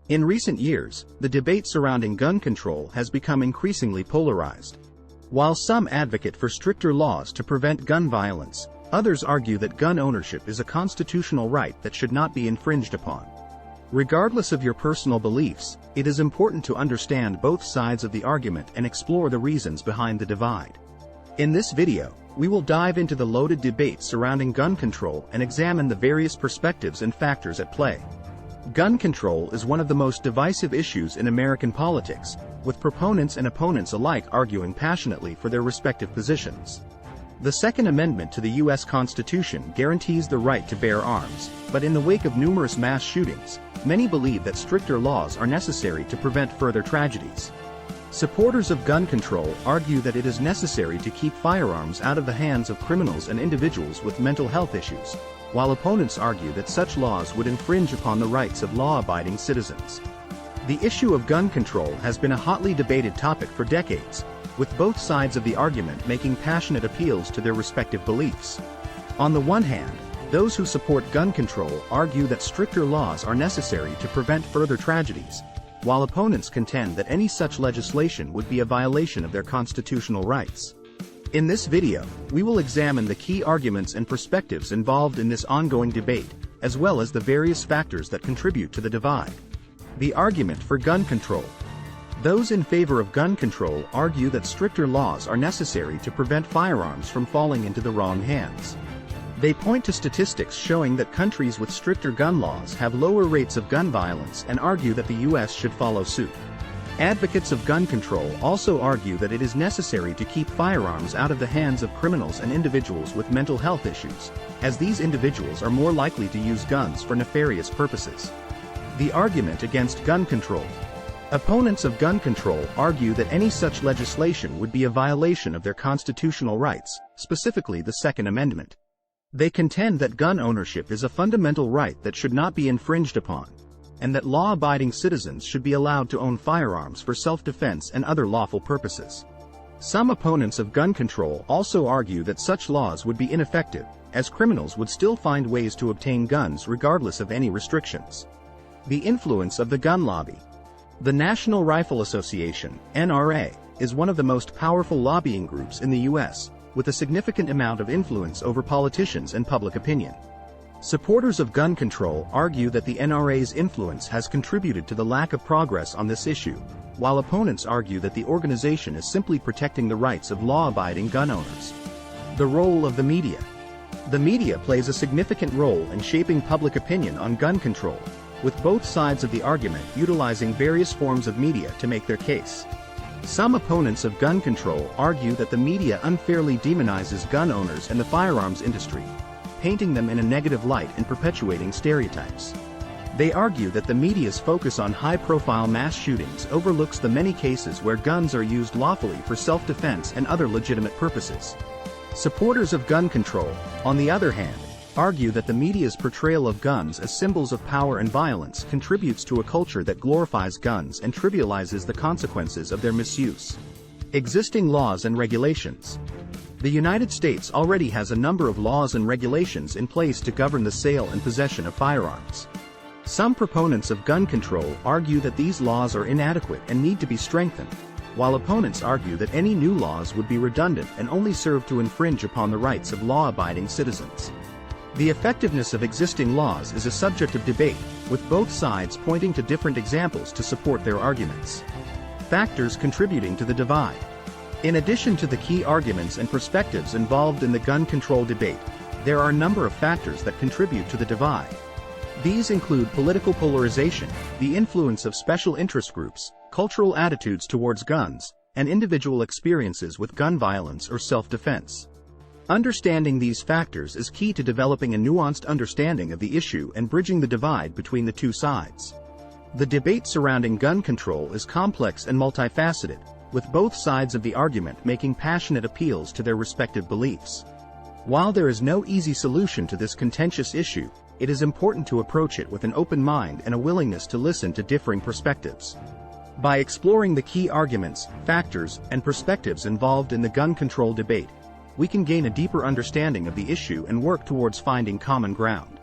In recent years, the debate surrounding gun control has become increasingly polarized. While some advocate for stricter laws to prevent gun violence, others argue that gun ownership is a constitutional right that should not be infringed upon. Regardless of your personal beliefs, it is important to understand both sides of the argument and explore the reasons behind the divide. In this video, we will dive into the loaded debate surrounding gun control and examine the various perspectives and factors at play. Gun control is one of the most divisive issues in American politics, with proponents and opponents alike arguing passionately for their respective positions. The Second Amendment to the U.S. Constitution guarantees the right to bear arms, but in the wake of numerous mass shootings, many believe that stricter laws are necessary to prevent further tragedies. Supporters of gun control argue that it is necessary to keep firearms out of the hands of criminals and individuals with mental health issues, while opponents argue that such laws would infringe upon the rights of law-abiding citizens. The issue of gun control has been a hotly debated topic for decades, with both sides of the argument making passionate appeals to their respective beliefs. On the one hand, those who support gun control argue that stricter laws are necessary to prevent further tragedies, while opponents contend that any such legislation would be a violation of their constitutional rights. In this video, we will examine the key arguments and perspectives involved in this ongoing debate, as well as the various factors that contribute to the divide. The argument for gun control. Those in favor of gun control argue that stricter laws are necessary to prevent firearms from falling into the wrong hands. They point to statistics showing that countries with stricter gun laws have lower rates of gun violence and argue that the U.S. should follow suit. Advocates of gun control also argue that it is necessary to keep firearms out of the hands of criminals and individuals with mental health issues, as these individuals are more likely to use guns for nefarious purposes. The argument against gun control. Opponents of gun control argue that any such legislation would be a violation of their constitutional rights, specifically the Second Amendment. They contend that gun ownership is a fundamental right that should not be infringed upon, and that law-abiding citizens should be allowed to own firearms for self-defense and other lawful purposes. Some opponents of gun control also argue that such laws would be ineffective, as criminals would still find ways to obtain guns regardless of any restrictions. The influence of the gun lobby. The National Rifle Association, NRA, is one of the most powerful lobbying groups in the U.S., with a significant amount of influence over politicians and public opinion. Supporters of gun control argue that the NRA's influence has contributed to the lack of progress on this issue, while opponents argue that the organization is simply protecting the rights of law-abiding gun owners. The role of the media. The media plays a significant role in shaping public opinion on gun control, with both sides of the argument utilizing various forms of media to make their case. Some opponents of gun control argue that the media unfairly demonizes gun owners and the firearms industry, painting them in a negative light and perpetuating stereotypes. They argue that the media's focus on high-profile mass shootings overlooks the many cases where guns are used lawfully for self-defense and other legitimate purposes. Supporters of gun control, on the other hand, argue that the media's portrayal of guns as symbols of power and violence contributes to a culture that glorifies guns and trivializes the consequences of their misuse. Existing laws and regulations. The United States already has a number of laws and regulations in place to govern the sale and possession of firearms. Some proponents of gun control argue that these laws are inadequate and need to be strengthened, while opponents argue that any new laws would be redundant and only serve to infringe upon the rights of law-abiding citizens. The effectiveness of existing laws is a subject of debate, with both sides pointing to different examples to support their arguments. Factors contributing to the divide. In addition to the key arguments and perspectives involved in the gun control debate, there are a number of factors that contribute to the divide. These include political polarization, the influence of special interest groups, cultural attitudes towards guns, and individual experiences with gun violence or self-defense. Understanding these factors is key to developing a nuanced understanding of the issue and bridging the divide between the two sides. The debate surrounding gun control is complex and multifaceted, with both sides of the argument making passionate appeals to their respective beliefs. While there is no easy solution to this contentious issue, it is important to approach it with an open mind and a willingness to listen to differing perspectives. By exploring the key arguments, factors, and perspectives involved in the gun control debate, we can gain a deeper understanding of the issue and work towards finding common ground.